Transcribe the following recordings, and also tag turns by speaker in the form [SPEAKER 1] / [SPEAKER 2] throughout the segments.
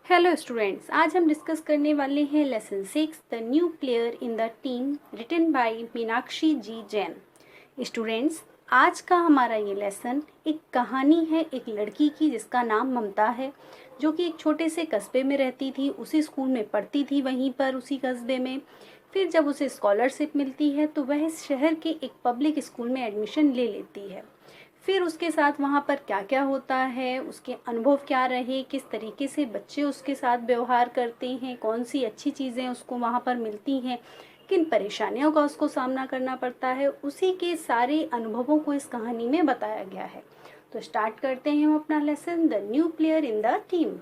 [SPEAKER 1] Hello students, आज हम discuss करने वाले हैं lesson 6 the new player in the team written by Meenakshi ji Jain. Students, आज का हमारा ये लेसन एक कहानी है एक लड़की की जिसका नाम ममता है, जो कि एक छोटे से कस्बे में रहती थी। उसी स्कूल में पढ़ती थी, वहीं पर उसी कस्बे में। फिर जब उसे स्कॉलरशिप मिलती है तो वह शहर के एक पब्लिक स्कूल में एडमिशन ले लेती है। फिर उसके साथ वहाँ पर क्या क्या होता है, उसके अनुभव क्या रहे, किस तरीके से बच्चे उसके साथ व्यवहार करते हैं, कौन सी अच्छी चीज़ें उसको वहाँ पर मिलती हैं, किन परेशानियों का उसको सामना करना पड़ता है, उसी के सारे अनुभवों को इस कहानी में बताया गया है। तो स्टार्ट करते हैं हम अपना lesson, the new player in the team.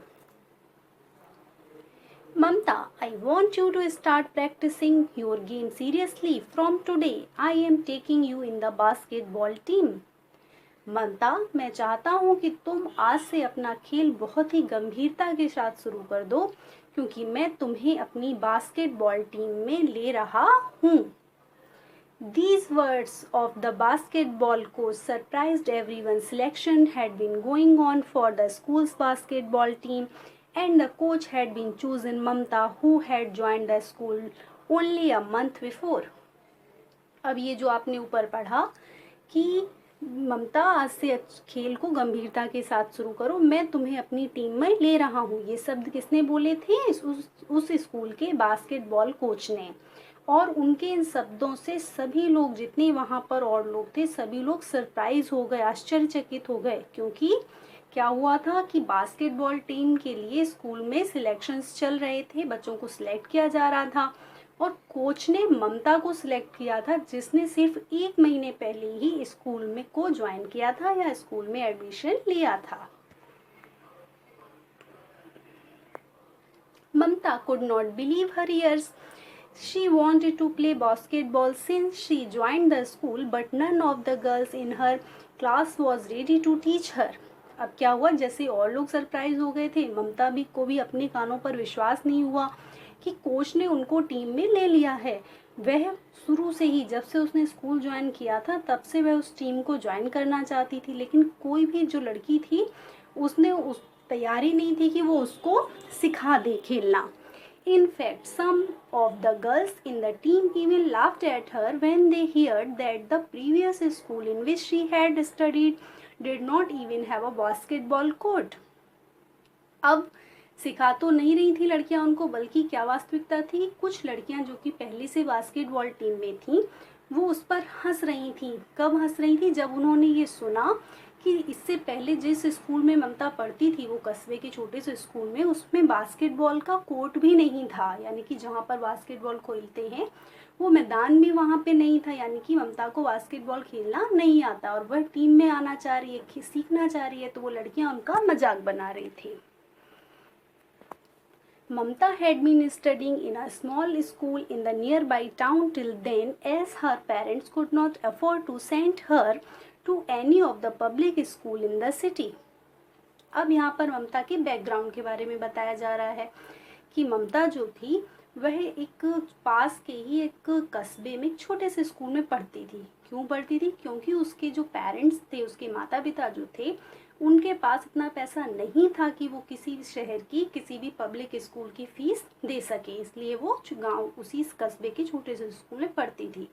[SPEAKER 1] Mamta, I want you to start practicing your game seriously. From today, I am taking you in the basketball team. ममता, मैं चाहता हूँ कि तुम आज से अपना खेल बहुत ही गंभीरता के साथ शुरू कर दो, क्योंकि मैं तुम्हें अपनी बास्केटबॉल टीम में ले रहा हूँ। These words of the basketball coach surprised everyone. Selection had been going on for the school's basketball team, and the coach had been chosen Mamta, who had joined the school only a month before. अब ये जो आपने ऊपर पढ़ा कि ममता, आज से खेल को गंभीरता के साथ शुरू करो, मैं तुम्हें अपनी टीम में ले रहा हूँ, ये शब्द किसने बोले थे? उस स्कूल के बास्केटबॉल कोच ने। और उनके इन शब्दों से सभी लोग, जितने वहाँ पर और लोग थे, सभी लोग सरप्राइज हो गए, आश्चर्यचकित हो गए। क्योंकि क्या हुआ था कि बास्केटबॉल टीम के लिए स्कूल में सिलेक्शंस चल रहे थे, बच्चों को सिलेक्ट किया जा रहा था, और कोच ने ममता को सिलेक्ट किया था, जिसने सिर्फ 1 महीने पहले ही स्कूल में को ज्वाइन किया था या स्कूल में एडमिशन लिया था। ममता could not believe her ears. She wanted to play basketball since she joined the school, but none of the girls in her class was ready to teach her. अब क्या हुआ, जैसे और लोग सरप्राइज हो गए थे, ममता को भी अपने कानों पर विश्वास नहीं हुआ कि कोच ने उनको टीम में ले लिया है। वह शुरू से ही, जब से उसने स्कूल ज्वाइन किया था, तब से वह उस टीम को ज्वाइन करना चाहती थी, लेकिन कोई भी जो लड़की थी उसने उस तैयारी नहीं थी कि वो उसको सिखा दे खेलना। In fact, some of the girls in the team even laughed at her when they heard that the previous school in which she had studied did not even have a basketball court. अब सिखा तो नहीं रही थी लड़कियां उनको, बल्कि क्या वास्तविकता थी, कुछ लड़कियां जो कि पहले से बास्केटबॉल टीम में थीं, वो उस पर हंस रही थीं। कब हंस रही थी? जब उन्होंने ये सुना कि इससे पहले जिस स्कूल में ममता पढ़ती थी, वो कस्बे के छोटे से स्कूल में, उसमें बास्केटबॉल का कोर्ट भी नहीं था, यानी कि जहाँ पर बास्केटबॉल खेलते हैं वो मैदान भी वहाँ पे नहीं था। यानी कि ममता को बास्केटबॉल खेलना नहीं आता और वह टीम में आना चाह रही है, सीखना चाह रही है, तो वो लड़कियाँ उनका मजाक बना रही थी। Mamta had been studying in a small school in the nearby town till then, as her parents could not afford to send her to any of the public school in the city. अब यहाँ पर ममता के background के बारे में बताया जा रहा है कि ममता जो थी वह एक पास के ही एक कस्बे में एक छोटे से स्कूल में पढ़ती थी। क्यों पढ़ती थी? क्योंकि उसके जो पेरेंट्स थे, उसके माता पिता जो थे, उनके पास इतना पैसा नहीं था कि वो किसी शहर की किसी भी पब्लिक स्कूल की फीस दे सके, इसलिए वो गांव उसी कस्बे के छोटे से स्कूल में पढ़ती थी।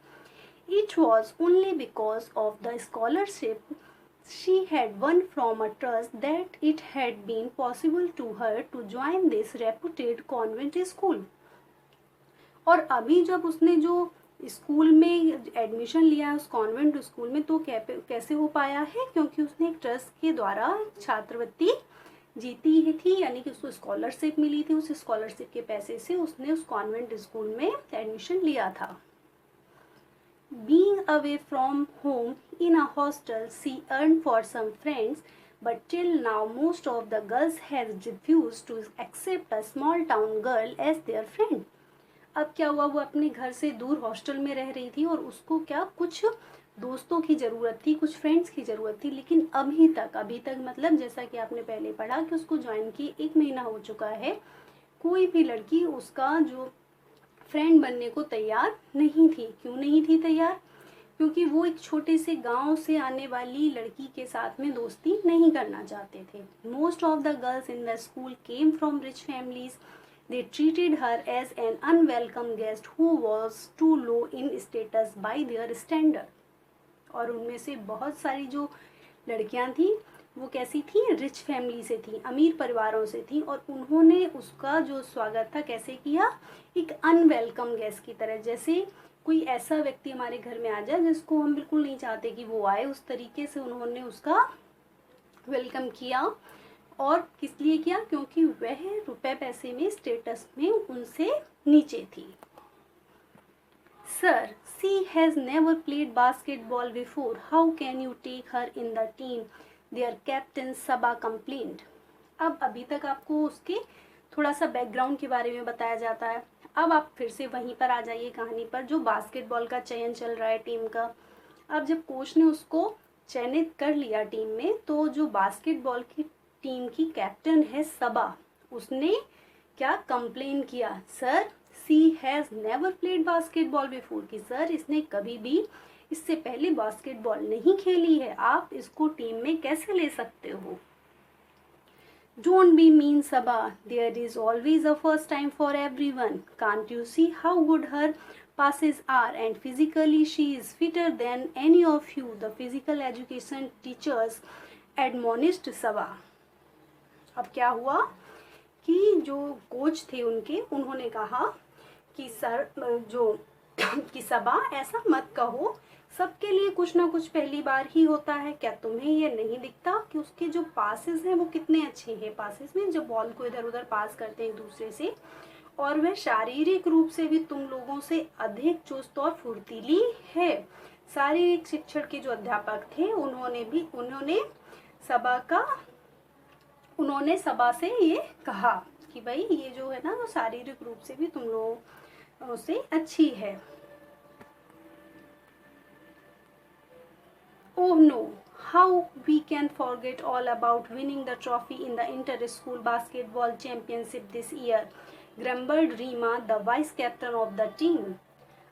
[SPEAKER 1] It was only because of the scholarship she had won from a trust that it had been possible to her to join this reputed convent school. और अभी जब उसने जो स्कूल में एडमिशन लिया है उस कॉन्वेंट स्कूल में, तो कैसे हो पाया है? क्योंकि उसने एक ट्रस्ट के द्वारा छात्रवृत्ति जीती थी, यानी कि उसको स्कॉलरशिप मिली थी। उस स्कॉलरशिप के पैसे से उसने उस कॉन्वेंट स्कूल में एडमिशन लिया था। Being away from home in a hostel, she earned for some friends, but till now most of the girls has refused to accept a small town girl as their friend. अब क्या हुआ, वो अपने घर से दूर हॉस्टल में रह रही थी और उसको क्या कुछ दोस्तों की ज़रूरत थी, कुछ फ्रेंड्स की ज़रूरत थी, लेकिन अभी तक मतलब जैसा कि आपने पहले पढ़ा कि उसको ज्वाइन किए 1 महीना हो चुका है, कोई भी लड़की उसका जो फ्रेंड बनने को तैयार नहीं थी। क्यों नहीं थी तैयार? क्योंकि वो एक छोटे से गांव से आने वाली लड़की के साथ में दोस्ती नहीं करना चाहते थे। Most of the girls in the school came from rich families. They treated her as an unwelcome guest who was too low in status by their standard. और उनमें से बहुत सारी जो लड़कियां थी वो कैसी थी, रिच फैमिली से थी, अमीर परिवारों से थी, और उन्होंने उसका जो स्वागत था कैसे किया, एक अनवेलकम गेस्ट की तरह। जैसे कोई ऐसा व्यक्ति हमारे घर में आ जाए जिसको हम बिल्कुल नहीं चाहते कि वो आए, उस तरीके से उन्होंने उसका वेलकम किया। और किस लिए किया, क्योंकि वह रुपए पैसे में, स्टेटस में उनसे नीचे थी। Sir, she has never played basketball before. How can you take her in the team? Their captain Sabah complained. अब अभी तक आपको उसके थोड़ा सा बैकग्राउंड के बारे में बताया जाता है। अब आप फिर से वहीं पर आ जाइए कहानी पर, जो बास्केटबॉल का चयन चल रहा है टीम का। अब जब कोच ने उसको चयनित कर लिया टीम में, तो जो बास्केटबॉल की टीम की कैप्टन है सबा, उसने क्या कंप्लेन किया, sir she has never played basketball before, कि सर इसने कभी भी इससे पहले बास्केटबॉल नहीं खेली है, आप इसको टीम में कैसे ले सकते हो। Don't be mean, Sabha. There is always a first time for everyone. Can't you see how good her passes are? And physically she is fitter than any of you. The physical education teachers admonished Sabha. अब क्या हुआ कि जो coach थे उनके, उन्होंने कहा कि सर जो कि सबा ऐसा मत कहो, सबके लिए कुछ ना कुछ पहली बार ही होता है। क्या तुम्हें ये नहीं दिखता कि उसके जो पासेस हैं वो कितने अच्छे हैं, पासेस में जब बॉल को इधर उधर पास करते हैं एक दूसरे से, और वह शारीरिक रूप से भी तुम लोगों से अधिक चुस्त और फुर्तीली है। शारीरिक शिक्षण के जो अध्यापक थे उन्होंने सबा से ये कहा कि भाई ये जो है ना वो शारीरिक रूप से भी तुम लोगों से अच्छी है। Oh no, how we can forget all about winning the trophy in the inter-school basketball championship this year, grumbled Rima, the vice captain of the team.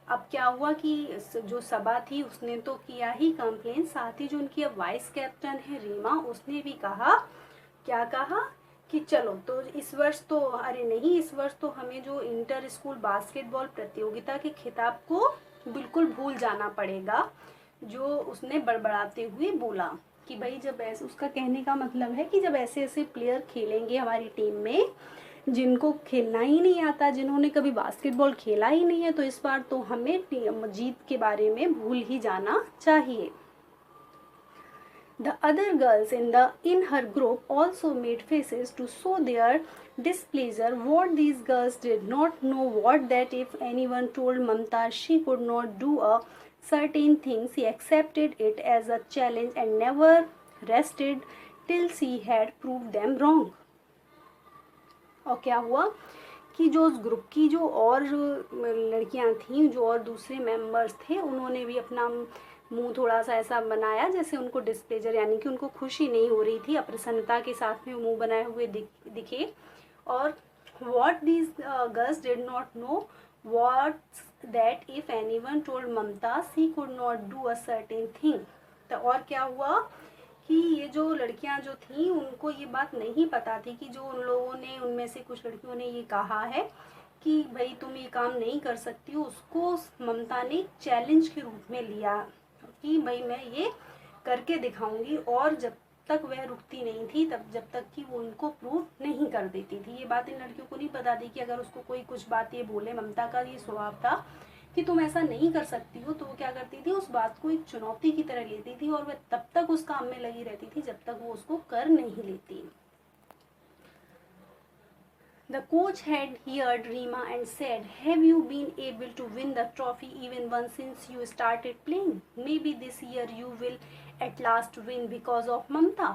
[SPEAKER 1] अब क्या हुआ कि जो सबा थी उसने तो किया ही कंप्लेन, साथ ही जो उनकी अब वाइस कैप्टन है रीमा, उसने भी कहा, क्या कहा कि चलो तो इस वर्ष तो इस वर्ष तो हमें जो इंटर स्कूल बास्केटबॉल प्रतियोगिता के खिताब को बिल्कुल भूल जाना पड़ेगा। जो उसने बड़बड़ाते हुए बोला कि भाई जब ऐसे, उसका कहने का मतलब है कि जब ऐसे ऐसे प्लेयर खेलेंगे हमारी टीम में जिनको खेलना ही नहीं आता, जिन्होंने कभी बास्केटबॉल खेला ही नहीं है, तो इस बार तो हमें जीत के बारे में भूल ही जाना चाहिए। The other girls in her group also made faces to show their displeasure. What these girls did not know what that if anyone told Mamta she could not do a certain thing, she accepted it as a challenge and never rested till she had proved them wrong. और क्या हुआ कि जो उस group की जो और लड़कियां थीं, जो और दूसरे मेंबर्स थे, उन्होंने भी अपना मुंह थोड़ा सा ऐसा बनाया जैसे उनको डिस्प्लेजर, यानी कि उनको खुशी नहीं हो रही थी, अप्रसन्नता के साथ में मुंह बनाए हुए दिखे। और what these girls did not know what that if anyone told Mamta she could not do a certain thing. तो और क्या हुआ कि ये जो लड़कियां जो थीं उनको ये बात नहीं पता थी कि जो उन लोगों ने, उनमें से कुछ लड़कियों ने ये कहा है कि भाई तुम ये काम नहीं कर सकती हो, उसको ममता ने चैलेंज के रूप में लिया कि भाई मैं ये करके दिखाऊंगी। और जब तक वह रुकती नहीं थी, तब जब तक कि वो उनको प्रूव नहीं कर देती थी। ये बात इन लड़कियों को नहीं पता थी कि अगर उसको कोई कुछ बात ये बोले, ममता का ये स्वभाव था कि तुम ऐसा नहीं कर सकती हो, तो वो क्या करती थी, उस बात को एक चुनौती की तरह लेती थी और वह तब तक उस काम में लगी रहती थी जब तक वो उसको कर नहीं लेती। The coach had heard Rima and said, "Have you been able to win the trophy even once since you started playing? Maybe this year you will at last win because of Mamta."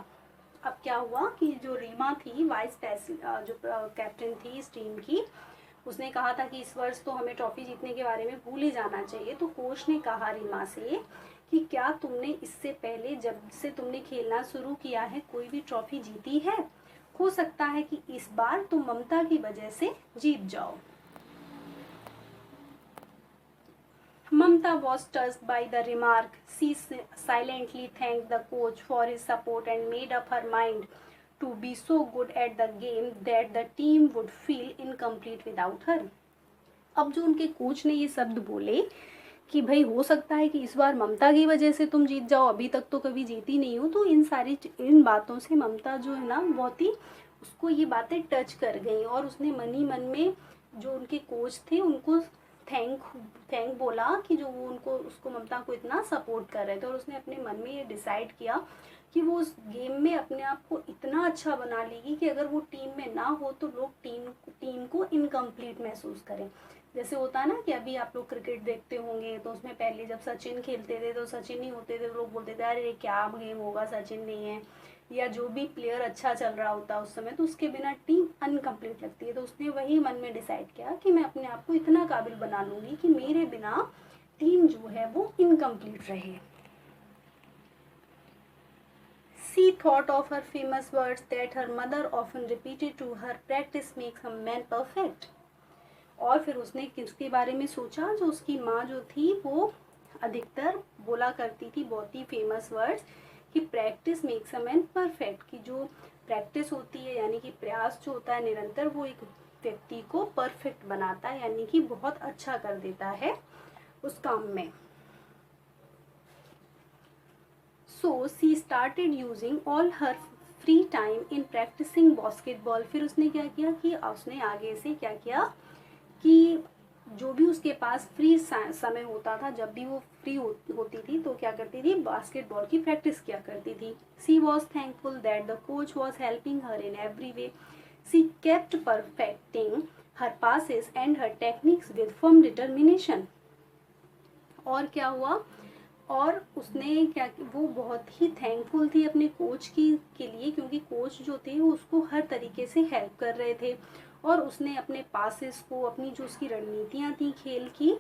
[SPEAKER 1] अब क्या हुआ कि जो रीमा थी, जो captain थी इस team की, उसने कहा था कि इस वर्ष तो हमें ट्रॉफी जीतने के बारे में भूल ही जाना चाहिए। तो कोच ने कहा रीमा से कि क्या तुमने इससे पहले जब से तुमने खेलना शुरू किया है कोई भी ट्रॉफी जीती है? हो सकता है कि इस बार तुम ममता की वजह से जीत जाओ। Mamta was touched by the remark. She silently thanked the coach for his support and made up her mind to be so good at the game that the team would feel incomplete without her. अब जो उनके coach ने ये शब्द बोले कि भाई हो सकता है कि इस बार ममता की वजह से तुम जीत जाओ, अभी तक तो कभी जीती नहीं हो, तो इन बातों से ममता जो है ना बहुत ही उसको ये बातें टच कर गई और उसने मन ही मन में जो उनके कोच थे उनको थैंक बोला कि जो वो उनको उसको ममता को इतना सपोर्ट कर रहे थे, और उसने अपने मन में ये डिसाइड किया कि वो उस गेम में अपने आप को इतना अच्छा बना लेगी कि अगर वो टीम में ना हो तो लोग टीम को इनकम्प्लीट महसूस करें। जैसे होता है ना कि अभी आप लोग क्रिकेट देखते होंगे तो उसमें पहले जब सचिन खेलते थे तो सचिन नहीं होते थे तो लोग बोलते थे अरे क्या गेम होगा, सचिन नहीं है, या जो भी प्लेयर अच्छा चल रहा होता है उस समय तो उसके बिना टीम अनकम्प्लीट लगती है। तो उसने वही मन में डिसाइड किया कि मैं अपने आप को इतना काबिल बना लूँगी कि मेरे बिना टीम जो है वो इनकम्प्लीट रहे। She thought of her famous words that her mother often repeated to her, practice makes a man perfect. और फिर उसने किसके बारे में सोचा, जो उसकी माँ जो थी वो अधिकतर बोला करती थी बहुत ही फेमस वर्ड्स कि practice makes a man perfect, कि जो प्रैक्टिस होती है यानी कि प्रयास जो होता है निरंतर वो एक व्यक्ति को परफेक्ट बनाता है, यानी कि बहुत अच्छा कर देता है उस काम में। So she started using all her free time in practicing basketball. फिर उसने क्या किया कि उसने आगे से क्या किया कि जो भी उसके पास फ्री समय होता था, जब भी वो फ्री होती थी तो क्या करती थी, बास्केटबॉल की प्रैक्टिस किया करती थी। She was thankful that the coach was helping her in every way. She kept perfecting her passes and her techniques with firm determination. और क्या हुआ, और उसने क्या, वो बहुत ही थैंकफुल थी अपने कोच के लिए, क्योंकि कोच जो थे वो उसको हर तरीके से हेल्प कर रहे थे, और उसने अपने पासेस को, अपनी जो उसकी रणनीतियाँ थी खेल की,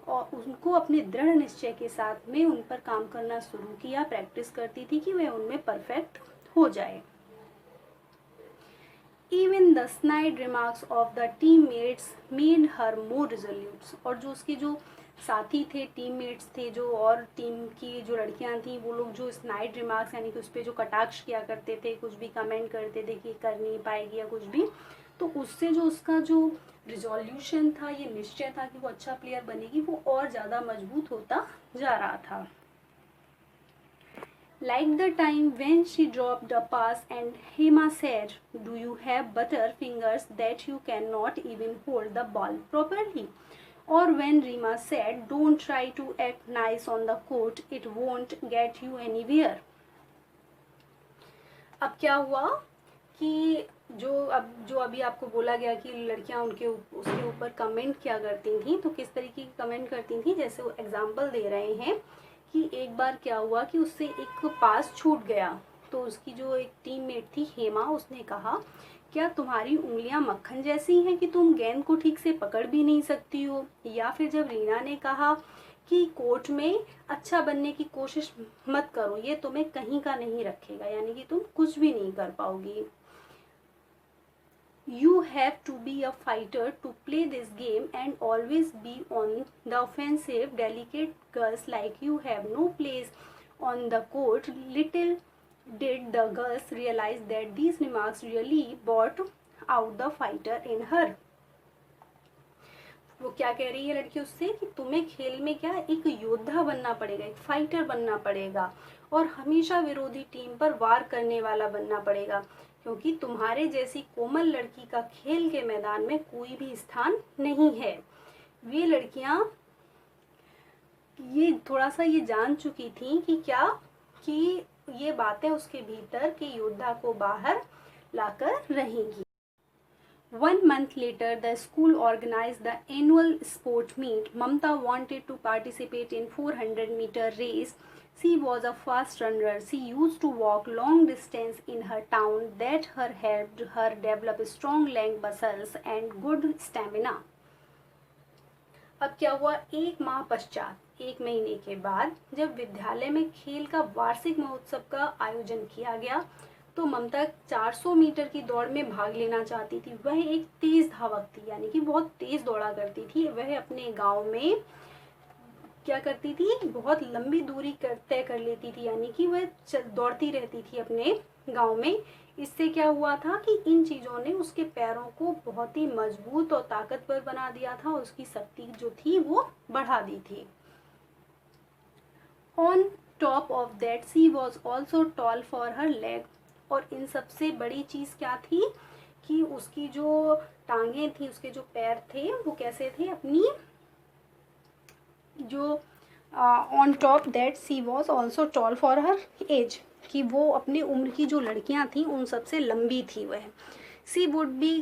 [SPEAKER 1] और उनको अपने दृढ़ निश्चय के साथ में उन पर काम करना शुरू किया, प्रैक्टिस करती थी कि वह उनमें परफेक्ट हो जाए। Even the snide remarks of the teammates made her more resolute. और जो उसके जो साथी थे, टीममेट्स थे, जो और टीम की जो लड़कियां थी, वो लोग जो स्नाइड रिमार्क्स यानी कि उस पर जो कटाक्ष किया करते थे, कुछ भी कमेंट करते थे कि कर नहीं पाएगी या कुछ भी, तो उससे जो उसका जो रिजोल्यूशन था, ये निश्चय था कि वो अच्छा प्लेयर बनेगी, वो और ज़्यादा मजबूत होता जा रहा था। Like the time when she dropped a pass and Hema said, "Do you have butter fingers that you cannot even hold the ball properly?" Or when Rima said, "Don't try to act nice on the court, it won't get you anywhere." अब क्या हुआ कि जो अभी आपको बोला गया कि लड़कियां उसके ऊपर कमेंट किया करती थी, तो किस तरीके की कमेंट करती थी, जैसे वो एग्जाम्पल दे रहे हैं कि एक बार क्या हुआ कि उससे एक पास छूट गया, तो उसकी जो एक टीममेट थी हेमा, उसने कहा, क्या तुम्हारी उंगलियां मक्खन जैसी हैं कि तुम गेंद को ठीक से पकड़ भी नहीं सकती हो? या फिर जब रीना ने कहा कि कोर्ट में अच्छा बनने की कोशिश मत करो, ये तुम्हें कहीं का नहीं रखेगा, यानी कि तुम कुछ भी नहीं कर पाओगी। You have to be a fighter to play this game and always be on the offensive. Delicate girls like you have no place on the court. Little did the girls realize that these remarks really brought out the fighter in her. वो क्या कह रही है लड़की उससे कि तुम्हें खेल में क्या एक योद्धा बनना पड़ेगा, एक फाइटर बनना पड़ेगा, और हमेशा विरोधी टीम पर वार करने वाला बनना पड़ेगा, क्योंकि तुम्हारे जैसी कोमल लड़की का खेल के मैदान में कोई भी स्थान नहीं है। वे लड़कियां ये थोड़ा सा ये जान चुकी थी कि क्या, कि ये बातें उसके भीतर के योद्धा को बाहर लाकर रहेंगी। 1 month later, the school organized the annual sport meet. Mamta wanted to participate in 400-meter race. She was a fast runner. She used to walk long distance in her town. That helped her develop strong leg muscles and good stamina. अब क्या हुआ, एक माह पश्चात, 1 महीने के बाद, जब विद्यालय में खेल का वार्षिक महोत्सव का आयोजन किया गया, तो ममता 400 मीटर की दौड़ में भाग लेना चाहती थी। वह एक तेज धावक थी, यानी कि बहुत तेज दौड़ा करती थी। वह अपने गांव में क्या करती थी, बहुत लंबी दूरी तय कर लेती थी, यानी कि वह दौड़ती रहती थी अपने गांव में। इससे क्या हुआ था कि इन चीज़ों ने उसके पैरों को बहुत ही मजबूत और ताकतवर बना दिया था, उसकी शक्ति जो थी वो बढ़ा दी थी। On top of that she was also tall for her leg. और इन सबसे बड़ी चीज़ क्या थी कि उसकी जो टांगें थी, उसके जो पैर थे वो कैसे थे, अपनी जो on top that she was also tall for her age, कि वो अपनी उम्र की जो लड़कियां थी उन सबसे लंबी थी वह। She would be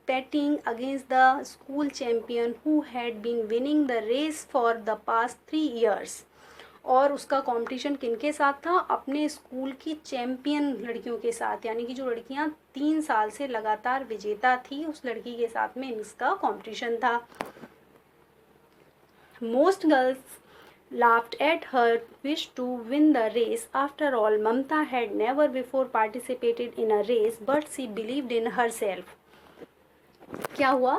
[SPEAKER 1] competing against the school champion who had been winning the race for the past 3 years। और उसका कंपटीशन किनके साथ था, अपने स्कूल की चैंपियन लड़कियों के साथ, यानी कि जो लड़कियां 3 साल से लगातार विजेता थी उस लड़की के साथ में इसका कंपटीशन था। Most girls laughed at her wish to win the race. After all, Mamta had never before participated in a race, but she believed in herself। क्या हुआ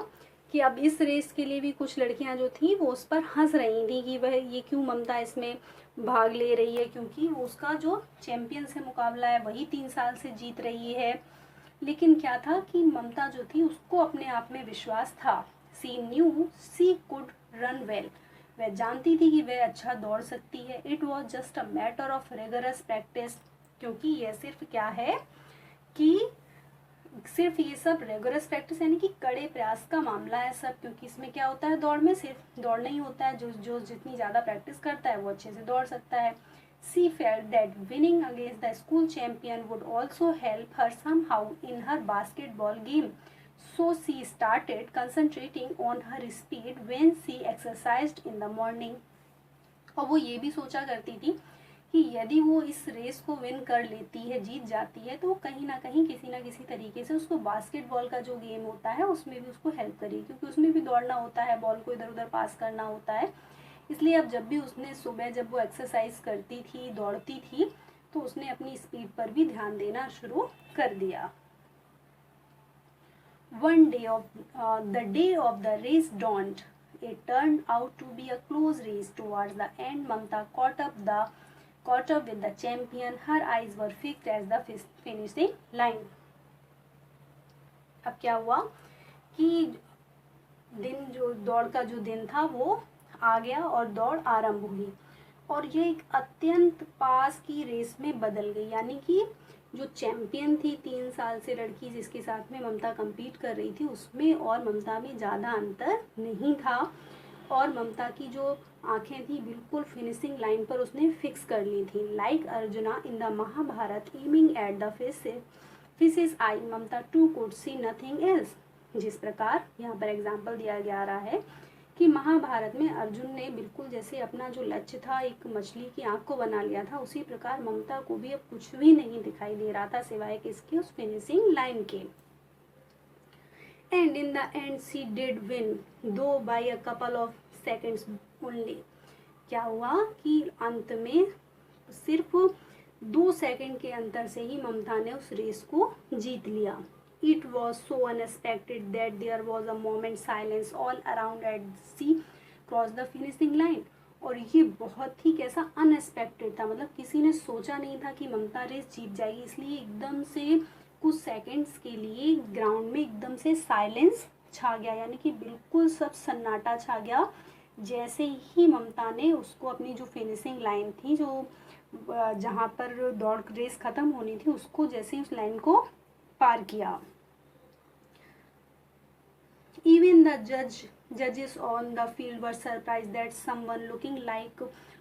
[SPEAKER 1] कि अब इस रेस के लिए भी कुछ लड़कियां जो थी वो उस पर हंस रही थी कि वह ये क्यों ममता इसमें भाग ले रही है, क्योंकि उसका जो चैंपियन से मुकाबला है वही 3 साल से जीत रही है। लेकिन क्या था कि ममता जो थी उसको अपने आप में विश्वास था। She knew she could run well. वह जानती थी कि वह अच्छा दौड़ सकती है। It was just a matter of rigorous practice. क्योंकि यह सिर्फ क्या है कि सिर्फ ये सब रेगुलर प्रैक्टिस यानी कि कड़े प्रयास का मामला है सब। क्योंकि इसमें क्या होता है, दौड़ में सिर्फ दौड़ना ही होता है, जो जितनी ज़्यादा प्रैक्टिस करता है वो अच्छे से दौड़ सकता है। She felt that winning against the school champion would also help her somehow in her basketball game. So she started concentrating on her speed when she exercised in the morning. और वो ये भी सोचा करती थी कि यदि वो इस रेस को विन कर लेती है, जीत जाती है, तो कहीं ना कहीं किसी ना किसी तरीके से उसको बास्केटबॉल का जो गेम होता है उसमें भी उसको हेल्प करेगी, क्योंकि उसमें भी दौड़ना होता है, बॉल को इधर उधर पास करना होता है। इसलिए अब जब भी उसने सुबह जब वो एक्सरसाइज करती थी, दौड़ती थी, तो उसने अपनी स्पीड पर भी ध्यान देना शुरू कर दिया। One day of the day of the race dawned. It turned out to be a close race. Towards the end, Mamta caught up with the champion. Her eyes were fixed at the finishing line. अब क्या हुआ कि दिन जो दौड़ का जो दिन था वो आ गया और दौड़ आरंभ हुई, और ये एक अत्यंत पास की रेस में बदल गई। यानी कि जो चैंपियन थी 3 साल से लड़की जिसके साथ में ममता compete कर रही थी, उसमें और ममता में ज़्यादा अंतर नहीं था। और ममता की जो आंखें थी बिल्कुल फिनिशिंग लाइन पर उसने फिक्स कर ली थी। Like Arjuna in the Mahabharata aiming at the fishes eye, Mamta too could see nothing else. जिस प्रकार यहाँ पर एग्जाम्पल दिया जा रहा है कि महाभारत में अर्जुन ने बिल्कुल जैसे अपना जो लक्ष्य था एक मछली की आंख को बना लिया था, उसी प्रकार ममता को भी अब कुछ भी नहीं दिखाई दे रहा था सिवाय किसके, उस फिनिशिंग लाइन के। And in the end she did win though by a couple of seconds only. क्या हुआ कि अंत में सिर्फ 2 सेकंड के अंतर से ही ममता ने उस रेस को जीत लिया। It was so unexpected that there was a moment silence all around as she crossed the finishing line। और ये बहुत ही कैसा अनएक्सपेक्टेड था, मतलब किसी ने सोचा नहीं था कि ममता रेस जीत जाएगी। इसलिए एकदम से कुछ सेकंड्स के लिए ग्राउंड में एकदम से साइलेंस छा गया, यानी कि बिल्कुल सब सन्नाटा छा गया। जैसे ही ममता ने उसको अपनी जो फिनिशिंग लाइन थी, जो जहाँ पर दौड़ रेस ख़त्म होनी थी, उसको जैसे ही उस लाइन को पार किया। Even the judges on the field were surprised that someone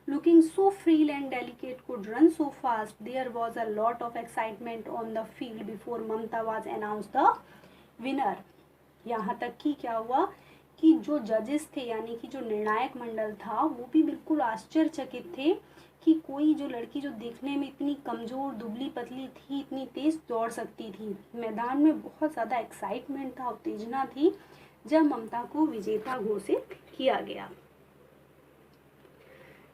[SPEAKER 1] looking so frail and delicate could run so fast. There was a lot of excitement on the field before Mamta was announced the winner। यहाँ तक कि क्या हुआ कि जो जजेस थे यानी कि जो निर्णायक मंडल था वो भी बिल्कुल आश्चर्यचकित थे कि कोई जो लड़की जो देखने में इतनी कमज़ोर दुबली पतली थी इतनी तेज़ दौड़ सकती थी। मैदान में बहुत ज़्यादा एक्साइटमेंट था, उत्तेजना थी जब ममता को विजेता घोषित किया गया।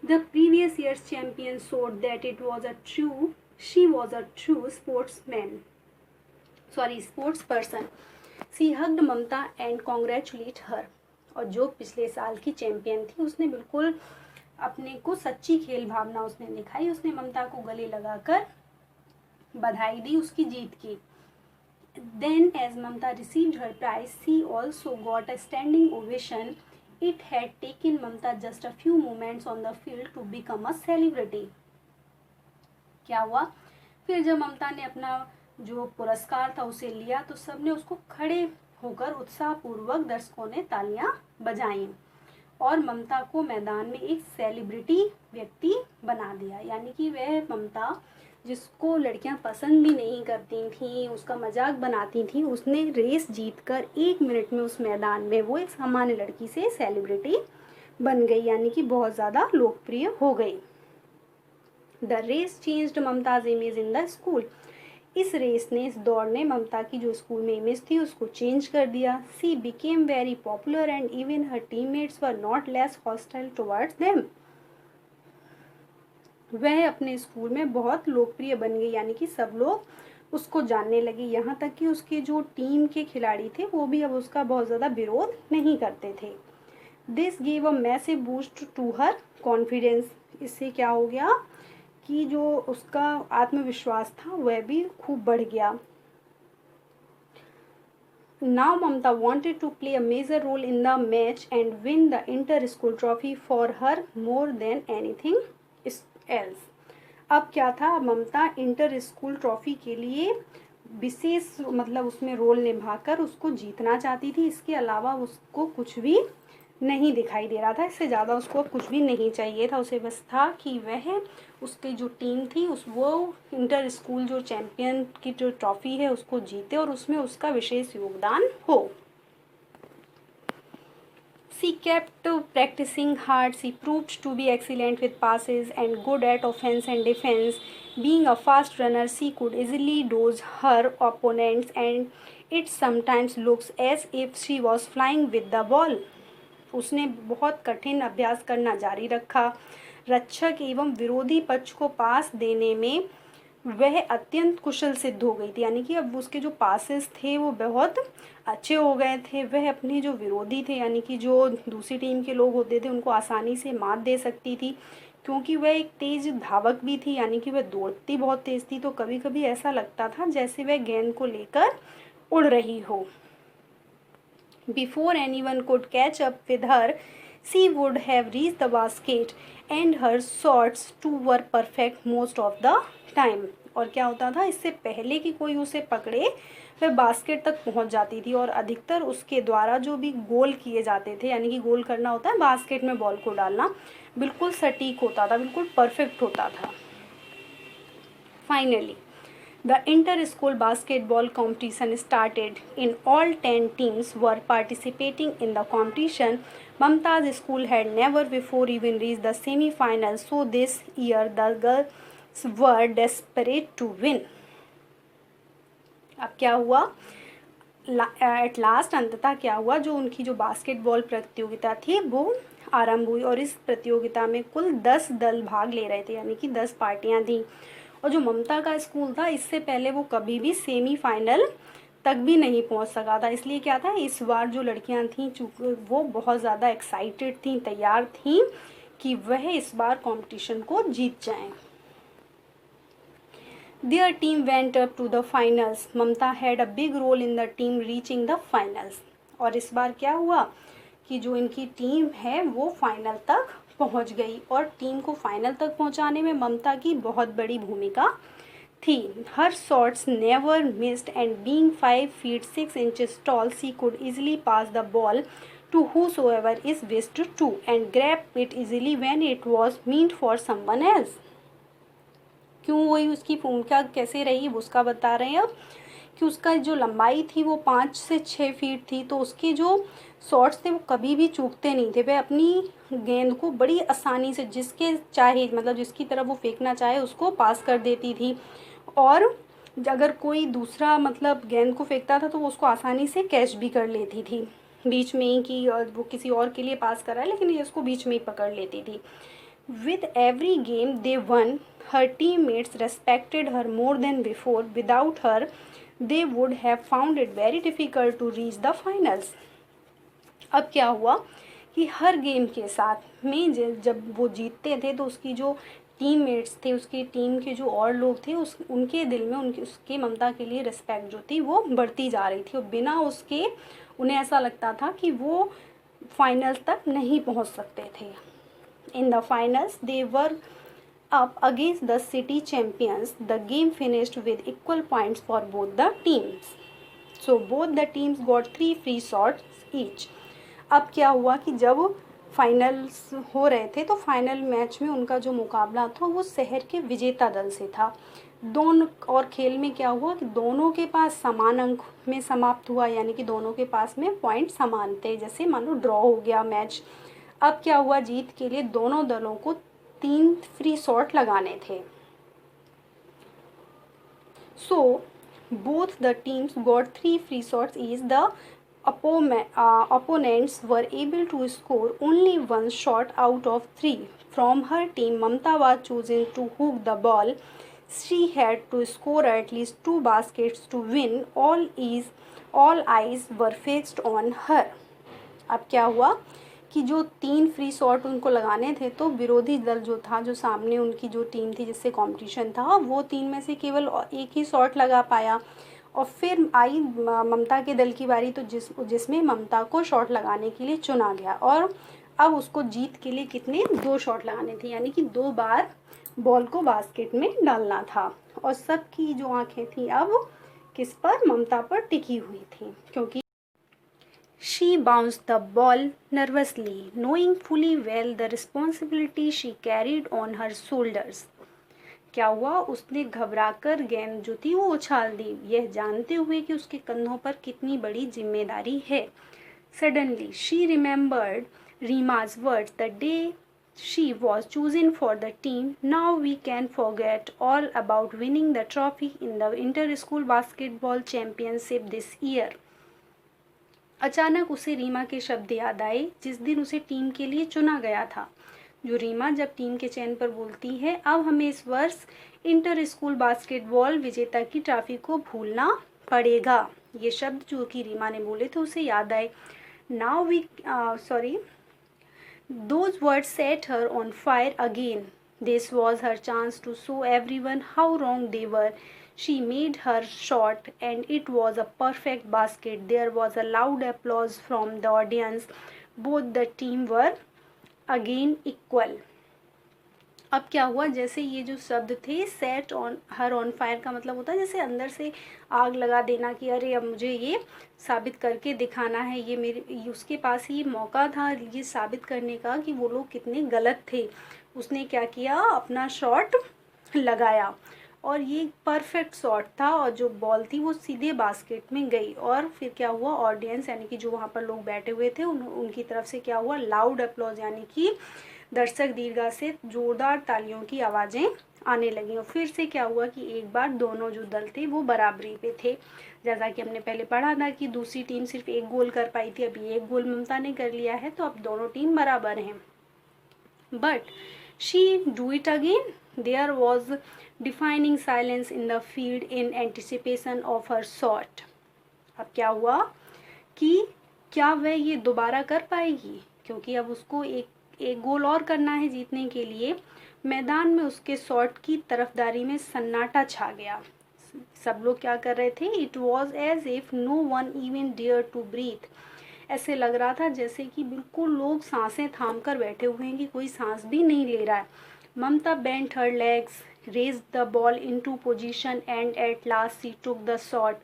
[SPEAKER 1] The previous year's champion showed that she was a true sportsperson. She hugged Mamta and congratulated her। और जो पिछले साल की चैंपियन थी उसने बिल्कुल अपने को सच्ची खेल भावना उसने दिखाई, उसने ममता को गले लगाकर बधाई दी उसकी जीत की। Then as Mamta received her prize, she also got a standing ovation. It had taken Mamta just a few moments on the field to become a celebrity. क्या हुआ, फिर जब ममता ने अपना जो पुरस्कार था उसे लिया तो सबने उसको खड़े होकर उत्साहपूर्वक दर्शकों ने तालियां बजाईं और ममता को मैदान में एक सेलिब्रिटी व्यक्ति बना दिया। यानी कि वह ममता जिसको लड़कियां पसंद भी नहीं करती थी, उसका मजाक बनाती थी, उसने रेस जीतकर 1 मिनट में उस मैदान में वो एक सामान्य लड़की से सेलिब्रिटी बन गई, यानी कि बहुत ज़्यादा लोकप्रिय हो गई। The race changed Mamta's image in the school. इस रेस ने, इस दौड़ ने ममता की जो स्कूल में इमेज थी उसको चेंज कर दिया। सी became very popular and even her teammates were not less hostile towards them. वह अपने स्कूल में बहुत लोकप्रिय बन गई, यानी कि सब लोग उसको जानने लगे, यहाँ तक कि उसके जो टीम के खिलाड़ी थे वो भी अब उसका बहुत ज़्यादा विरोध नहीं करते थे। This gave a massive boost to her confidence. इससे क्या हो गया कि जो उसका आत्मविश्वास था वह भी खूब बढ़ गया। Now Mamta wanted to play a major role in the match and win the inter-school trophy for her more than anything else. अब क्या था, ममता इंटर स्कूल ट्रॉफी के लिए विशेष मतलब उसमें रोल निभाकर उसको जीतना चाहती थी। इसके अलावा उसको कुछ भी नहीं दिखाई दे रहा था, इससे ज़्यादा उसको कुछ भी नहीं चाहिए था। उसे बस था कि वह उसकी जो टीम थी वो इंटर स्कूल जो चैंपियन की जो ट्रॉफी है उसको जीते और उसमें उसका विशेष योगदान हो। She kept practicing hard. She proved to be excellent with passes and good at offense and defense. Being a fast runner, she could easily dodge her opponents, and it sometimes looks as if she was flying with the ball. उसने बहुत कठिन अभ्यास करना जारी रखा। रक्षक एवं विरोधी पक्ष को पास देने में वह अत्यंत कुशल सिद्ध हो गई थी, यानी कि अब उसके जो पासेस थे वो बहुत अच्छे हो गए थे। वह अपने जो विरोधी थे, यानी कि जो दूसरी टीम के लोग होते थे, उनको आसानी से मात दे सकती थी, क्योंकि वह एक तेज धावक भी थी, यानी कि वह दौड़ती बहुत तेज थी। तो कभी कभी ऐसा लगता था जैसे वह गेंद को लेकर उड़ रही हो। Before anyone could catch up with her, she would have reached the basket, and her shots too were perfect most of the time. और क्या होता था, इससे पहले कि कोई उसे पकड़े वह बास्केट तक पहुंच जाती थी और अधिकतर उसके द्वारा जो भी गोल किए जाते थे, यानी कि गोल करना होता है बास्केट में बॉल को डालना, बिल्कुल सटीक होता था, बिल्कुल परफेक्ट होता था। Finally the inter-school basketball competition started. In all 10 teams were participating in the competition. Mamta's school had never before even reached the semi-finals, so this year the girls were desperate to win. अब क्या हुआ, at last अंततः क्या हुआ, जो उनकी जो basketball प्रतियोगिता थी वो आरंभ हुई और इस प्रतियोगिता में कुल 10 दल भाग ले रहे थे, यानी कि 10 पार्टियां थी। और जो ममता का स्कूल था इससे पहले वो कभी भी सेमीफाइनल तक भी नहीं पहुंच सका था। इसलिए क्या था, इस बार जो लड़कियां थीं चूँकि वो बहुत ज़्यादा एक्साइटेड थीं, तैयार थीं कि वह इस बार कंपटीशन को जीत जाएं। Their team went up to the finals. Mamta had a big role in the team reaching the finals. और इस बार क्या हुआ कि जो इनकी टीम है वो फाइनल तक पहुंच गई और टीम को फाइनल तक पहुंचाने में ममता की बहुत बड़ी भूमिका थी। Her shots never missed and being 5 feet 6 inches tall, she could easily pass the ball to whosoever is wished to and grab it easily when it was meant for someone else. क्यों हुई, उसकी भूमिका कैसे रही उसका बता रहे हैं अब, कि उसका जो लंबाई थी वो 5 से 6 फीट थी, तो उसके जो शॉट्स थे वो कभी भी चूकते नहीं थे। वह अपनी गेंद को बड़ी आसानी से जिसके चाहे मतलब जिसकी तरफ वो फेंकना चाहे उसको पास कर देती थी, और अगर कोई दूसरा मतलब गेंद को फेंकता था तो वो उसको आसानी से कैच भी कर लेती थी बीच में ही, कि वो किसी और के लिए पास कर रहा है लेकिन ये उसको बीच में ही पकड़ लेती थी। With every game they won, her teammates respected her more than before. Without her, they would have found it very difficult to reach the finals. अब क्या हुआ कि हर गेम के साथ में जब वो जीतते थे तो उसकी जो टीममेट्स थे, उसकी टीम के जो और लोग थे, उनके दिल में उसके ममता के लिए रिस्पेक्ट जो थी वो बढ़ती जा रही थी, और बिना उसके उन्हें ऐसा लगता था कि वो फाइनल्स तक नहीं पहुंच सकते थे। In the finals they were up against the city champions. The game finished with equal points for both the teams. So both the teams got 3 free shots each. अब क्या हुआ कि जब फाइनल्स हो रहे थे तो फाइनल मैच में उनका जो मुकाबला था वो शहर के विजेता दल से था। दोनों और खेल में क्या हुआ कि दोनों के पास समान अंक में समाप्त हुआ, यानी कि दोनों के पास में पॉइंट समान थे, जैसे मानो ड्रॉ हो गया मैच। अब क्या हुआ, जीत के लिए दोनों दलों को 3 फ्री शॉट लगाने थे। So both the teams got 3 free shots each. The opponents were able to score only 1 shot out of 3. From her team, Mamta was chosen to hook the ball. She had to score at least 2 baskets to win. All eyes were fixed on her. अब क्या हुआ कि जो 3 free shot उनको लगाने थे तो विरोधी दल जो था, जो सामने उनकी जो टीम थी जिससे कंपटीशन था, वो 3 में से केवल एक ही शॉट लगा पाया। और फिर आई ममता के दल की बारी, तो जिसमें ममता को शॉट लगाने के लिए चुना गया, और अब उसको जीत के लिए कितने 2 शॉट लगाने थे, यानी कि 2 बार बॉल को बास्केट में डालना था। और सबकी जो आंखें थी अब किस पर, ममता पर टिकी हुई थी, क्योंकि she bounced the ball nervously, knowing fully well the responsibility she carried on her shoulders. क्या हुआ, उसने घबराकर गेंद जो थी वो उछाल दी, यह जानते हुए कि उसके कंधों पर कितनी बड़ी जिम्मेदारी है। Suddenly she remembered Rima's words the day she was chosen for the team. Now we can forget all about winning the trophy in the inter-school basketball championship this year. अचानक उसे रीमा के शब्द याद आए जिस दिन उसे टीम के लिए चुना गया था। जो रीमा जब टीम के चयन पर बोलती है, अब हमें इस वर्ष इंटर स्कूल बास्केटबॉल विजेता की ट्रॉफी को भूलना पड़ेगा। ये शब्द जो कि रीमा ने बोले थे उसे याद आए। Those words set her on fire again. This was her chance to show everyone how wrong they were. She made her shot and it was a perfect basket. There was a loud applause from the audience. Both the team were again equal. अब क्या हुआ, जैसे ये जो शब्द थे set on her on fire का मतलब होता है जैसे अंदर से आग लगा देना कि अरे अब मुझे ये साबित करके दिखाना है, ये उसके पास ही मौका था ये साबित करने का कि वो लोग कितने गलत थे। उसने क्या किया, अपना शॉट लगाया और ये परफेक्ट शॉट था और जो बॉल थी वो सीधे बास्केट में गई। और फिर क्या हुआ, ऑडियंस यानी कि जो वहाँ पर लोग बैठे हुए थे उनकी तरफ से क्या हुआ, लाउड अप्लॉज यानी कि दर्शक दीर्घा से जोरदार तालियों की आवाज़ें आने लगी। और फिर से क्या हुआ कि एक बार दोनों जो दल थे वो बराबरी पे थे। जैसा कि हमने पहले पढ़ा था कि दूसरी टीम सिर्फ एक गोल कर पाई थी, अभी एक गोल ममता ने कर लिया है, तो अब दोनों टीम बराबर हैं। But she do it again. There was defining silence in the field in anticipation of her shot. अब क्या हुआ कि क्या वह ये दोबारा कर पाएगी, क्योंकि अब उसको एक गोल और करना है जीतने के लिए। मैदान में उसके शॉट की तरफदारी में सन्नाटा छा गया। सब लोग क्या कर रहे थे, it was as if no one even dare to breathe. ऐसे लग रहा था जैसे कि बिल्कुल लोग सांसें थाम कर बैठे हुए हैं कि कोई सांस भी नहीं ले रहा है। Mamta bent her legs, raised the ball into position and at last she took the shot.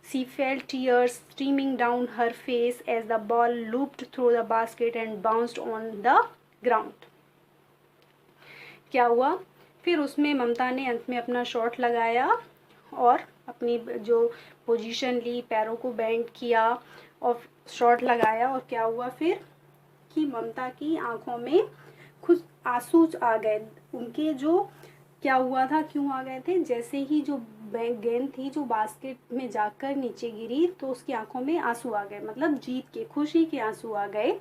[SPEAKER 1] She felt tears streaming down her face as the ball looped through the basket and bounced on the ground. क्या हुआ, फिर उसमें ममता ने अंत में अपना shot लगाया और अपनी जो पोजीशन ली, पैरों को बेंड किया और शॉट लगाया। और क्या हुआ फिर कि ममता की आंखों में खुद आंसू आ गए। उनके जो क्या हुआ था, क्यों आ गए थे, जैसे ही जो गेंद थी जो बास्केट में जाकर नीचे गिरी तो उसकी आंखों में आंसू आ गए, मतलब जीत के खुशी के आंसू आ गए।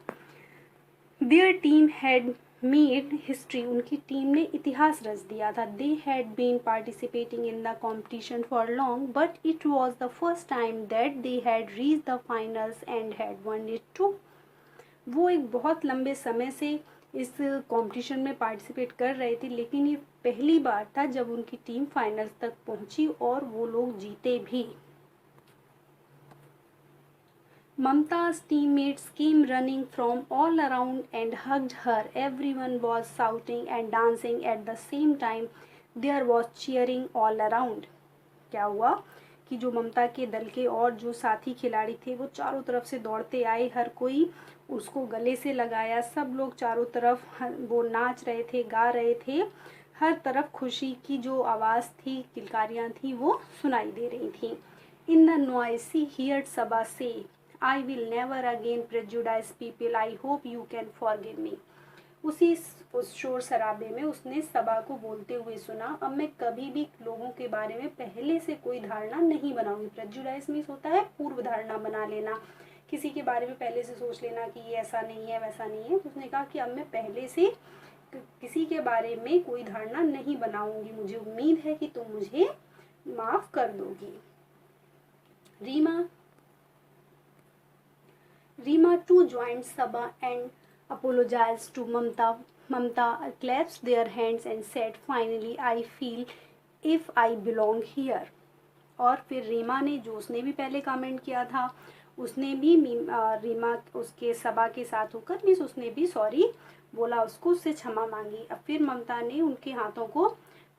[SPEAKER 1] Their team had made history. उनकी टीम ने इतिहास रच दिया था। They had been participating in the competition for long but it was the first time that they had reach the finals and had won it too. वो एक बहुत लंबे समय से इस कंपटीशन में पार्टिसिपेट कर रहे थे, लेकिन ये पहली बार था जब उनकी टीम फाइनल्स तक पहुंची और वो लोग जीते भी। Mamta's teammates came running from all around and hugged her. Everyone was shouting and dancing at the same time. There was cheering all around. क्या हुआ कि जो ममता के दल के और जो साथी खिलाड़ी थे वो चारों तरफ से दौड़ते आए, हर कोई उसको गले से लगाया, सब लोग चारों तरफ वो नाच रहे थे, गा रहे थे, हर तरफ खुशी की जो आवाज़ थी, किलकारियाँ थी वो सुनाई दे रही थी। इन द नॉइसी हियर्ड सबा से I will never again prejudice people. I hope you can forgive me. उस शोर शराबे में उसने सबा को बोलते हुए सुना, अब मैं कभी भी लोगों के बारे में पहले से कोई धारणा नहीं बनाऊंगी। प्रेजुडाइज मीन्स होता है पूर्व धारणा बना लेना, किसी के बारे में पहले से सोच लेना कि ये ऐसा नहीं है वैसा नहीं है। उसने कहा कि अब मैं पहले से किसी के बारे में कोई धारणा नहीं बनाऊंगी, मुझे उम्मीद है कि तुम मुझे माफ कर दोगी। Rima too joined Sabha and apologized to Mamta. Mamta clasped their hands and said, "Finally, I feel if I belong here." और फिर रीमा ने, जो उसने भी पहले कमेंट किया था, उसने भी रीमा उसके सबा के साथ होकर मीन्स उसने भी सॉरी बोला, उससे क्षमा मांगी। अब फिर ममता ने उनके हाथों को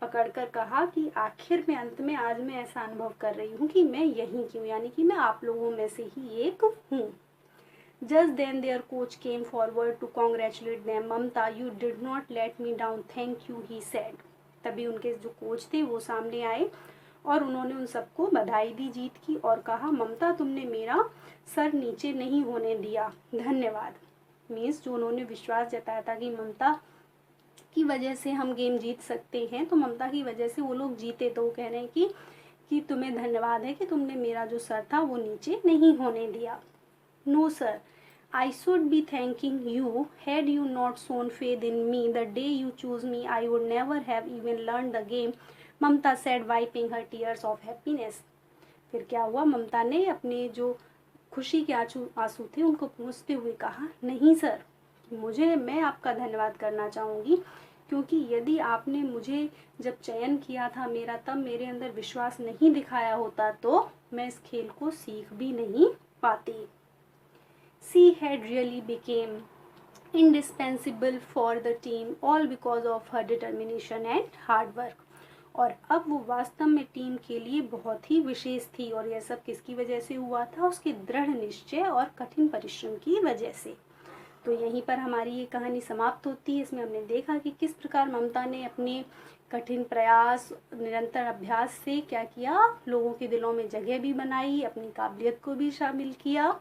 [SPEAKER 1] पकड़कर कहा कि आखिर में अंत में आज मैं ऐसा अनुभव कर रही हूँ कि मैं यहीं की हूँ, यानी कि मैं आप लोगों में से ही एक हूँ। Just then their coach came forward to congratulate them. Mamta, you did not let me down. Thank you, he said. तभी उनके जो कोच थे वो सामने आए और उन्होंने उन सबको बधाई दी जीत की और कहा, ममता तुमने मेरा सर नीचे नहीं होने दिया, धन्यवाद। मीन्स जो उन्होंने विश्वास जताया था कि ममता की वजह से हम गेम जीत सकते हैं, तो ममता की वजह से वो लोग जीते, तो वो कह रहे हैं कि तुम्हें धन्यवाद है कि तुमने मेरा जो सर था वो नीचे नहीं होने दिया। No, sir. I should be thanking you. Had you not shown faith in me the day you chose me, I would never have even learned the game. Mamta said, wiping her tears of happiness. फिर क्या हुआ, ममता ने अपने जो खुशी के आंसू थे उनको पोंछते हुए कहा, नहीं सर, मैं आपका धन्यवाद करना चाहूँगी, क्योंकि यदि आपने मुझे जब चयन किया था मेरा, तब मेरे अंदर विश्वास नहीं दिखाया होता तो मैं इस खेल को सीख भी नहीं पाती। She had really become indispensable for the team, all because of her determination and hard work. और अब वो वास्तव में टीम के लिए बहुत ही विशेष थी, और यह सब किसकी वजह से हुआ था, उसके दृढ़ निश्चय और कठिन परिश्रम की वजह से। तो यहीं पर हमारी ये कहानी समाप्त होती है। इसमें हमने देखा कि किस प्रकार ममता ने अपने कठिन प्रयास, निरंतर अभ्यास से क्या किया, लोगों के दिलों में जगह भी बनाई, अपनी काबिलियत को भी शामिल किया।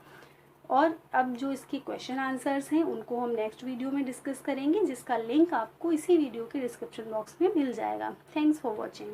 [SPEAKER 1] और अब जो इसके क्वेश्चन आंसर्स हैं उनको हम नेक्स्ट वीडियो में डिस्कस करेंगे, जिसका लिंक आपको इसी वीडियो के डिस्क्रिप्शन बॉक्स में मिल जाएगा। Thanks for watching.